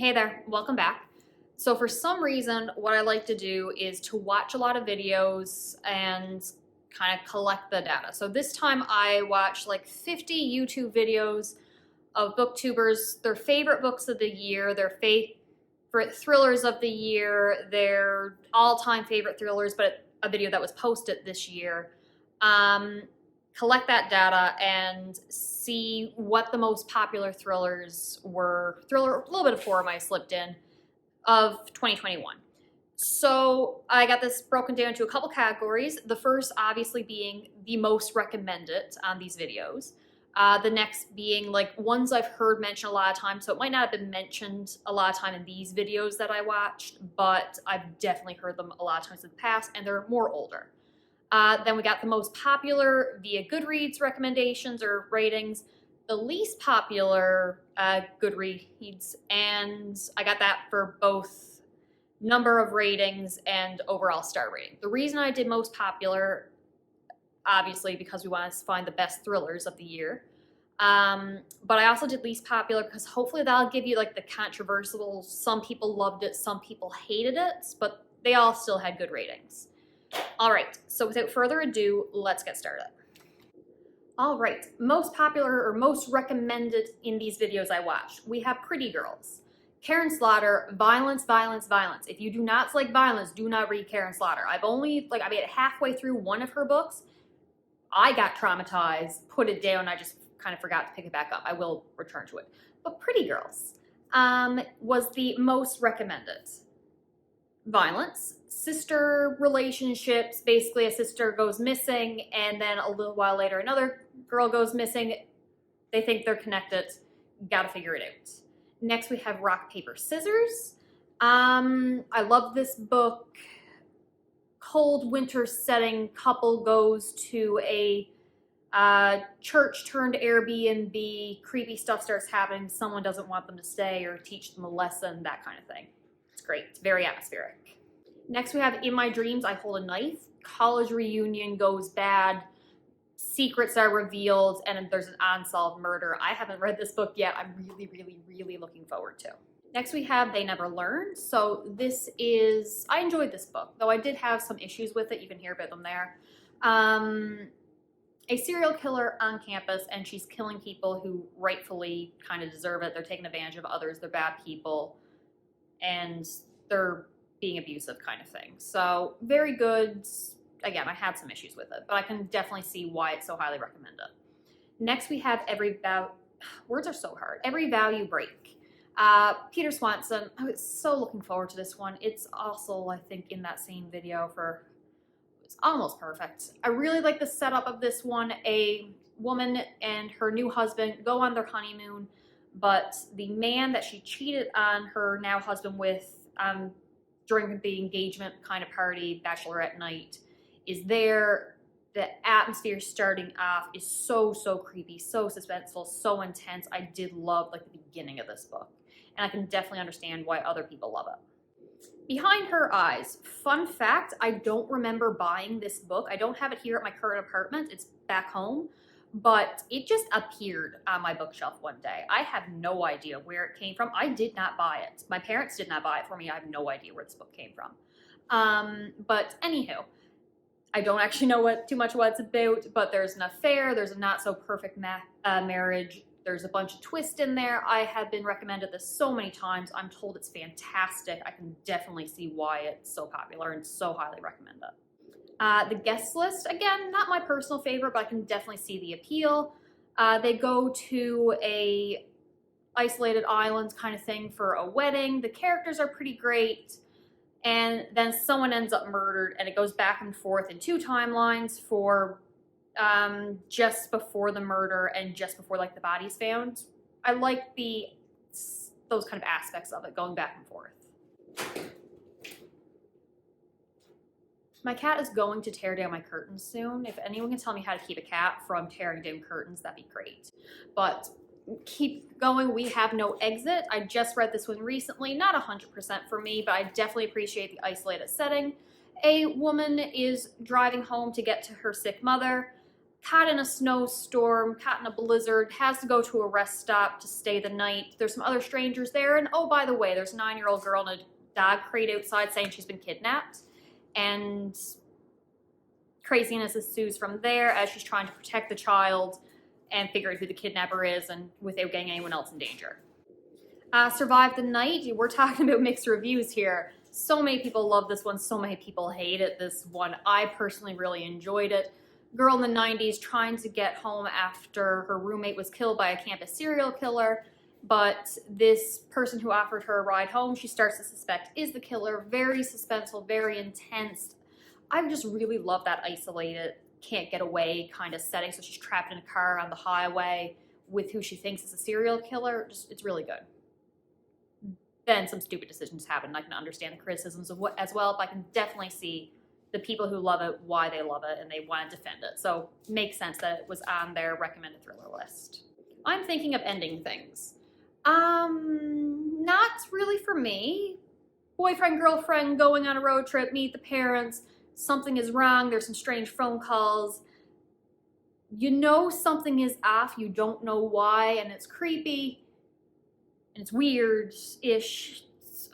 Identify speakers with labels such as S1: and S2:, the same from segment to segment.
S1: Hey there, welcome back. So for some reason, what I like to do is to watch a lot of videos and kind of collect the data. So this time I watched like 50 YouTube videos of booktubers, their favorite books of the year, their favorite thrillers of the year, their all-time favorite thrillers, but a video that was posted this year. Collect that data and see what the most popular thrillers were. A little bit of horror I slipped in, of 2021. So I got this broken down into a couple categories. The first obviously being the most recommended on these videos. The next being like ones I've heard mentioned a lot of times, so it might not have been mentioned a lot of time in these videos that I watched, but I've definitely heard them a lot of times in the past, and they're more older. Then we got the most popular via Goodreads recommendations or ratings, the least popular Goodreads, and I got that for both number of ratings and overall star rating. The reason I did most popular, obviously because we want to find the best thrillers of the year, but I also did least popular because hopefully that'll give you like the controversial, some people loved it, some people hated it, but they all still had good ratings. All right, so without further ado, let's get started. All right, most popular or most recommended in these videos I watched, we have Pretty Girls. Karen Slaughter, violence, violence, violence. If you do not like violence, do not read Karen Slaughter. I made it halfway through one of her books. I got traumatized, put it down, I just kind of forgot to pick it back up. I will return to it. But Pretty Girls was the most recommended. Violence, sister relationships, basically a sister goes missing and then a little while later another girl goes missing. They think they're connected, gotta figure it out. Next we have Rock, Paper, Scissors. I love this book. Cold winter setting, couple goes to a church turned Airbnb, creepy stuff starts happening, someone doesn't want them to stay or teach them a lesson, that kind of thing. It's great, it's very atmospheric. Next we have In My Dreams, I Hold a Knife. College reunion goes bad, secrets are revealed, and there's an unsolved murder. I haven't read this book yet. I'm really, really, really looking forward to. Next we have They Never Learned. So I enjoyed this book, though I did have some issues with it. You can hear about them there. A serial killer on campus, and she's killing people who rightfully kind of deserve it. They're taking advantage of others. They're bad people, and they're being abusive kind of thing. So very good. Again, I had some issues with it, but I can definitely see why it's so highly recommended. Next we have words are so hard. Every Value Break. Peter Swanson. I was so looking forward to this one. It's also, I think, in that same video it's almost perfect. I really like the setup of this one. A woman and her new husband go on their honeymoon, but the man that she cheated on her now husband with during the engagement kind of party, bachelorette night, is there. The atmosphere starting off is so, so creepy, so suspenseful, so intense. I did love the beginning of this book, and I can definitely understand why other people love it. Behind Her Eyes. Fun fact, I don't remember buying this book. I don't have it here at my current apartment. It's back home, but it just appeared on my bookshelf one day. I have no idea where it came from. I did not buy it. My parents did not buy it for me. I have no idea where this book came from. But anywho, I don't actually know too much what it's about, but there's an affair, there's a not so perfect marriage, there's a bunch of twists in there. I have been recommended this so many times. I'm told it's fantastic. I can definitely see why it's so popular and so highly recommended. The Guest List, again, not my personal favorite, but I can definitely see the appeal. They go to a isolated island kind of thing for a wedding. The characters are pretty great. And then someone ends up murdered, and it goes back and forth in two timelines for just before the murder and just before the body's found. I like those kind of aspects of it, going back and forth. My cat is going to tear down my curtains soon. If anyone can tell me how to keep a cat from tearing down curtains, that'd be great. But keep going. We Have No Exit. I just read this one recently. Not 100% for me, but I definitely appreciate the isolated setting. A woman is driving home to get to her sick mother. caught in a snowstorm, caught in a blizzard, has to go to a rest stop to stay the night. There's some other strangers there, and oh, by the way, there's a 9-year-old girl in a dog crate outside saying she's been kidnapped, and craziness ensues from there as she's trying to protect the child and figure out who the kidnapper is and without getting anyone else in danger. Survive the Night, we're talking about mixed reviews here. So many people love this one, so many people hate it. This one, I personally really enjoyed it. Girl in the 90s trying to get home after her roommate was killed by a campus serial killer, but this person who offered her a ride home, she starts to suspect is the killer. Very suspenseful, very intense. I just really love that isolated, can't get away kind of setting. So she's trapped in a car on the highway with who she thinks is a serial killer. It's really good. Then some stupid decisions happen. I can understand the criticisms of what as well, but I can definitely see the people who love it, why they love it, and they want to defend it. So makes sense that it was on their recommended thriller list. I'm thinking of ending things. Not really for me. Boyfriend, girlfriend, going on a road trip, meet the parents, something is wrong, there's some strange phone calls. You know something is off, you don't know why, and it's creepy, and it's weird-ish.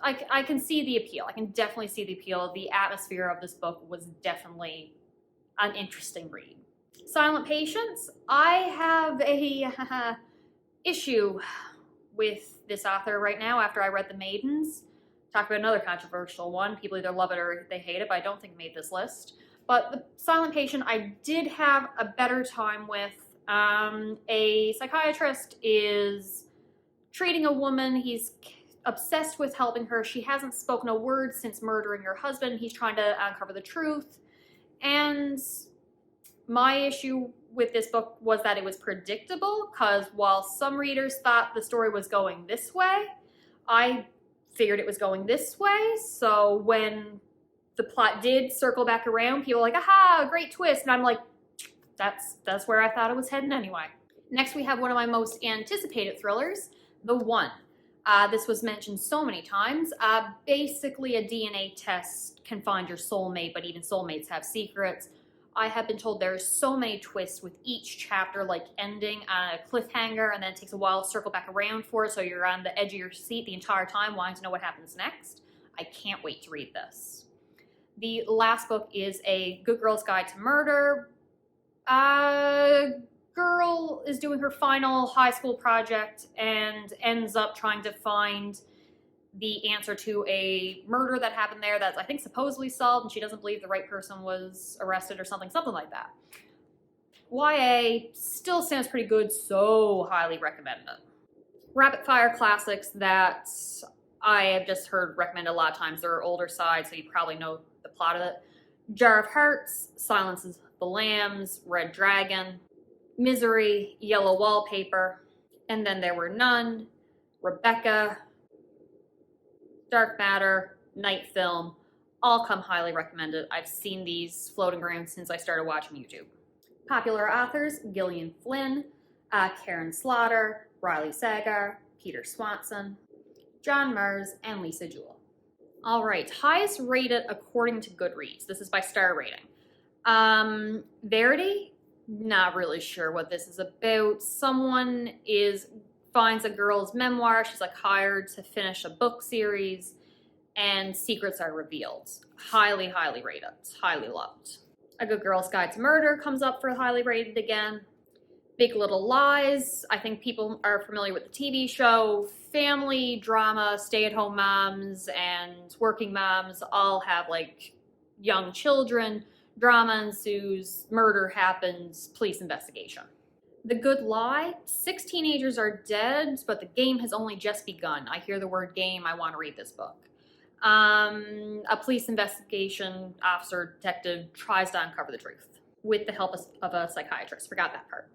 S1: I can see the appeal. I can definitely see the appeal. The atmosphere of this book was definitely an interesting read. Silent Patience. I have a issue with this author right now after I read The Maidens. Talk about another controversial one. People either love it or they hate it, but I don't think it made this list. But The Silent Patient I did have a better time with. A psychiatrist is treating a woman. He's obsessed with helping her. She hasn't spoken a word since murdering her husband. He's trying to uncover the truth. And my issue with this book was that it was predictable, because while some readers thought the story was going this way, I figured it was going this way. So when the plot did circle back around, people were like, aha, great twist. And I'm like, that's where I thought it was heading anyway. Next, we have one of my most anticipated thrillers, The One. This was mentioned so many times. Basically, a DNA test can find your soulmate, but even soulmates have secrets. I have been told there's so many twists with each chapter, like ending on a cliffhanger, and then it takes a while to circle back around for it, so you're on the edge of your seat the entire time wanting to know what happens next. I can't wait to read this. The last book is A Good Girl's Guide to Murder. Girl is doing her final high school project and ends up trying to find the answer to a murder that happened there that's, I think, supposedly solved, and she doesn't believe the right person was arrested or something like that. YA still sounds pretty good, so highly recommend it. Rapid fire classics that I have just heard recommended a lot of times. They're older side, so you probably know the plot of it. Jar of Hearts, Silence of the Lambs, Red Dragon, Misery, Yellow Wallpaper, and then there were none, Rebecca, Dark Matter, Night Film, all come highly recommended. I've seen these floating around since I started watching YouTube. Popular authors, Gillian Flynn, Karen Slaughter, Riley Sagar, Peter Swanson, John Mars, and Lisa Jewell. All right, highest rated according to Goodreads. This is by star rating. Verity, not really sure what this is about. Someone finds a girl's memoir. She's like hired to finish a book series, and secrets are revealed. Highly, highly rated. Highly loved. A Good Girl's Guide to Murder comes up for highly rated again. Big Little Lies. I think people are familiar with the TV show. Family drama, stay-at-home moms and working moms all have like young children. Drama ensues, murder happens, police investigation. The Good Lie. 6 teenagers are dead, but the game has only just begun. I hear the word game, I want to read this book. A police investigation officer, detective, tries to uncover the truth with the help of a psychiatrist. Forgot that part.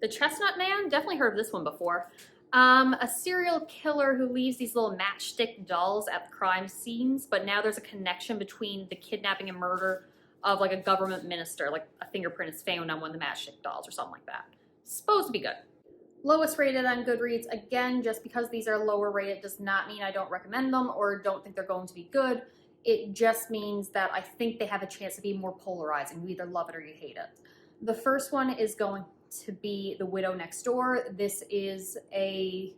S1: The Chestnut Man, definitely heard of this one before. A serial killer who leaves these little matchstick dolls at the crime scenes, but now there's a connection between the kidnapping and murder of like a government minister, like a fingerprint is found on one of the matchstick dolls or something like that. Supposed to be good. Lowest rated on Goodreads, again, just because these are lower rated does not mean I don't recommend them or don't think they're going to be good. It just means that I think they have a chance to be more polarizing. You either love it or you hate it. The first one is going to be The Widow Next Door. This is a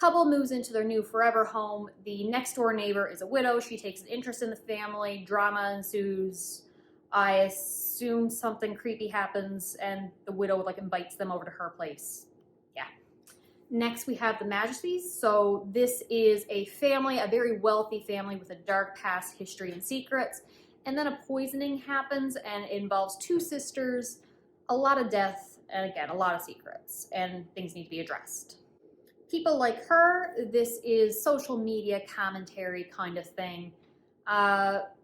S1: couple moves into their new forever home. The next door neighbor is a widow. She takes an interest in the family. Drama ensues. I assume something creepy happens and the widow like invites them over to her place. Yeah. Next we have The Majesties. So this is a family, a very wealthy family with a dark past history and secrets. And then a poisoning happens and it involves two sisters, a lot of death, and again, a lot of secrets, and things need to be addressed. People Like Her, this is social media commentary kind of thing.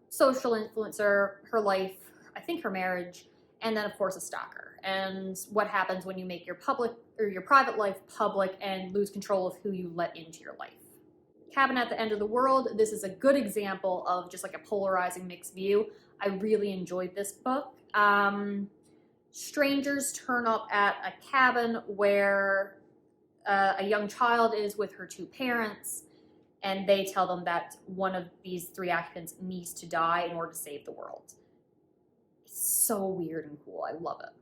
S1: Social influencer, her life, I think her marriage, and then of course a stalker. And what happens when you make your public or your private life public and lose control of who you let into your life. Cabin at the End of the World, this is a good example of just like a polarizing mixed view. I really enjoyed this book. Strangers turn up at a cabin where a young child is with her two parents, and they tell them that one of these three occupants needs to die in order to save the world. It's so weird and cool. I love it.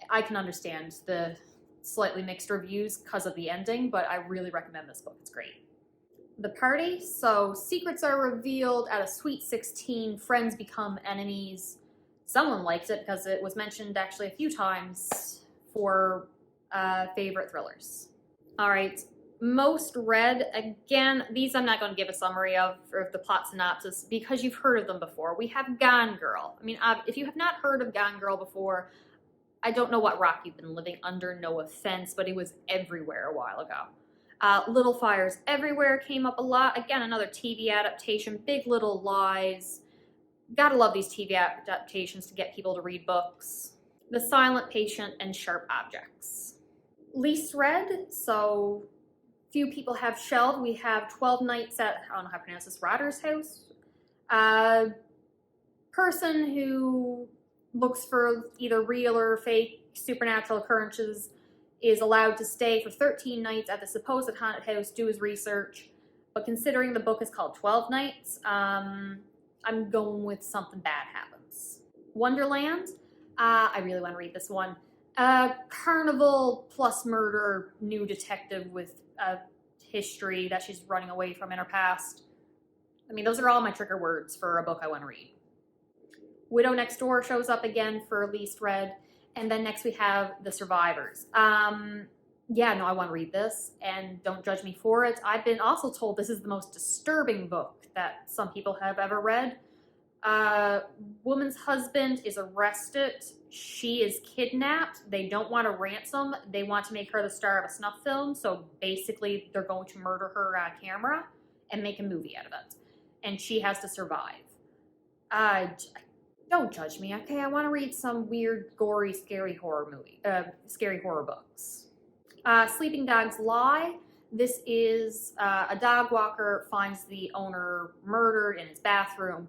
S1: I can understand the slightly mixed reviews because of the ending, but I really recommend this book. It's great. The Party. So secrets are revealed at a sweet 16. Friends become enemies. Someone liked it because it was mentioned actually a few times for favorite thrillers. All right, most read. Again, these I'm not going to give a summary of or the plot synopsis because you've heard of them before. We have Gone Girl. I mean, if you have not heard of Gone Girl before, I don't know what rock you've been living under, no offense, but it was everywhere a while ago. Little Fires Everywhere came up a lot. Again, another TV adaptation, Big Little Lies. Gotta love these TV adaptations to get people to read books. The Silent Patient and Sharp Objects. Least read, so few people have shelved. We have 12 Nights at, I don't know how to pronounce this, Rotter's House. Person who looks for either real or fake supernatural occurrences is allowed to stay for 13 nights at the supposed haunted house, do his research. But considering the book is called 12 Nights, I'm going with something bad happens. Wonderland, I really want to read this one. Carnival plus murder, new detective with a history that she's running away from in her past. I mean, those are all my trigger words for a book I want to read. Widow Next Door shows up again for least read. And then next we have The Survivors. Yeah, no, I want to read this, and don't judge me for it. I've been also told this is the most disturbing book that some people have ever read. Woman's husband is arrested. She is kidnapped. They don't want a ransom. They want to make her the star of a snuff film. So basically, they're going to murder her on camera and make a movie out of it. And she has to survive. Don't judge me, okay? I want to read some weird, gory, scary horror books. Sleeping Dogs Lie. This is a dog walker finds the owner murdered in his bathroom,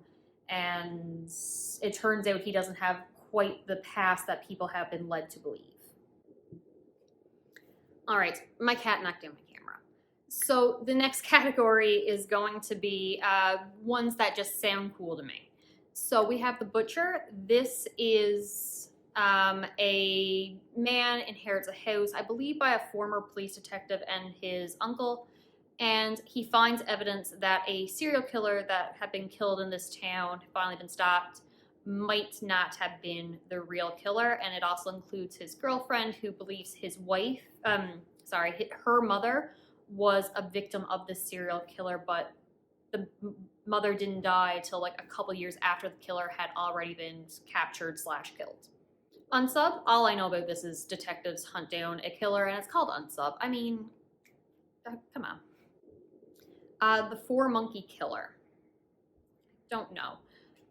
S1: and it turns out he doesn't have quite the past that people have been led to believe. All right, my cat knocked down my camera. So the next category is going to be ones that just sound cool to me. So we have The Butcher. This is a man inherits a house, I believe by a former police detective and his uncle, and he finds evidence that a serial killer that had been killed in this town, finally been stopped, might not have been the real killer, and it also includes his girlfriend who believes his wife, her mother was a victim of this serial killer, but the mother didn't die till like a couple years after the killer had already been captured/killed. Unsub, all I know about this is detectives hunt down a killer, and it's called Unsub. I mean, come on. The Four Monkey Killer. Don't know.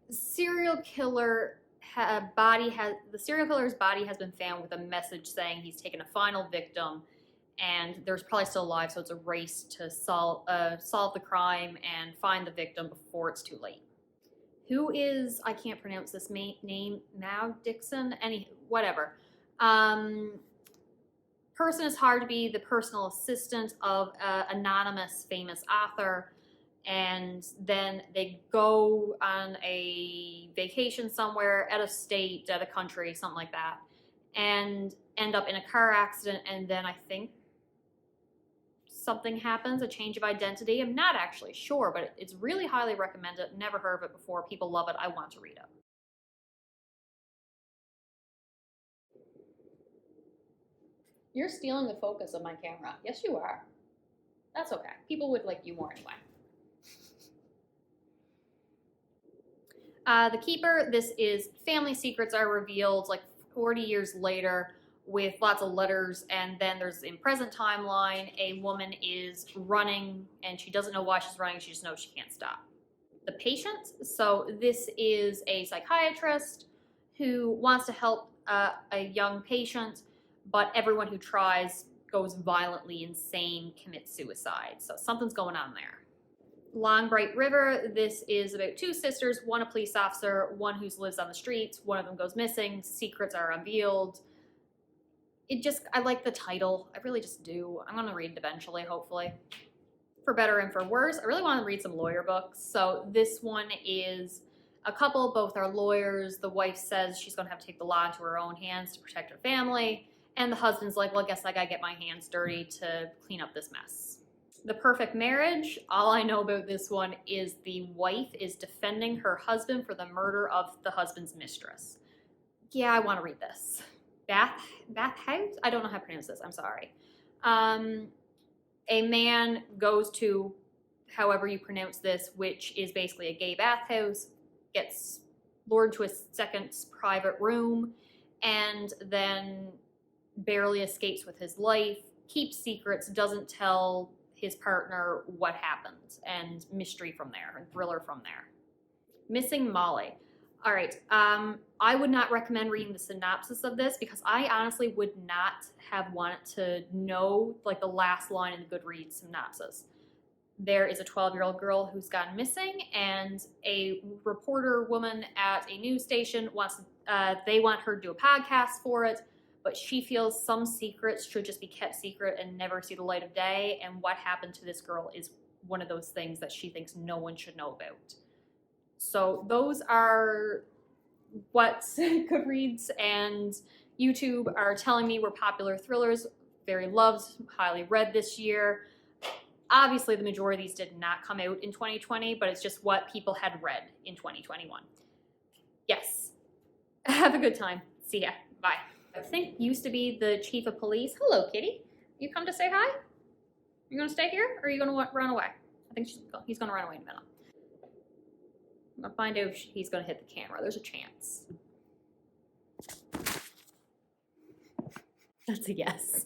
S1: The serial killer's body has been found with a message saying he's taken a final victim, and there's probably still alive, so it's a race to solve the crime and find the victim before it's too late. Who is, I can't pronounce this name, Now Dixon, whatever. Person is hard to be the personal assistant of an anonymous famous author, and then they go on a vacation somewhere, out of state, out of country, something like that, and end up in a car accident, and then I think something happens, a change of identity. I'm not actually sure, but it's really highly recommended. Never heard of it before. People love it. I want to read it. You're stealing the focus of my camera. Yes, you are. That's okay. People would like you more anyway. The Keeper, this is family secrets are revealed like 40 years later with lots of letters, and then there's in present timeline, a woman is running and she doesn't know why she's running, she just knows she can't stop. The Patient, so this is a psychiatrist who wants to help a young patient, but everyone who tries goes violently insane, commits suicide. So something's going on there. Long Bright River, this is about two sisters, one a police officer, one who lives on the streets, one of them goes missing, secrets are unveiled. I like the title, I really just do. I'm gonna read it eventually, hopefully. For better and for worse, I really want to read some lawyer books. So this one is a couple, both are lawyers. The wife says she's gonna have to take the law into her own hands to protect her family. And the husband's like, well, I guess I gotta get my hands dirty to clean up this mess. The Perfect Marriage, all I know about this one is the wife is defending her husband for the murder of the husband's mistress. Yeah, I want to read this. Bathhouse? I don't know how to pronounce this, I'm sorry. A man goes to, however you pronounce this, which is basically a gay bathhouse, gets lured to a second private room, and then barely escapes with his life, keeps secrets, doesn't tell his partner what happened, and mystery from there, and thriller from there. Missing Molly. All right, I would not recommend reading the synopsis of this because I honestly would not have wanted to know like the last line in the Goodreads synopsis. There is a 12-year-old girl who's gone missing, and a reporter woman at a news station they want her to do a podcast for it, but she feels some secrets should just be kept secret and never see the light of day, and what happened to this girl is one of those things that she thinks no one should know about. So those are what Goodreads and YouTube are telling me were popular thrillers, very loved, highly read this year. Obviously, the majority of these did not come out in 2020, but it's just what people had read in 2021. Yes. Have a good time. See ya. Bye. I think used to be the chief of police. Hello, kitty. You come to say hi? You gonna stay here, or are you gonna run away? I think he's gonna run away in a minute. I'm gonna find out if he's gonna hit the camera. There's a chance. That's a yes.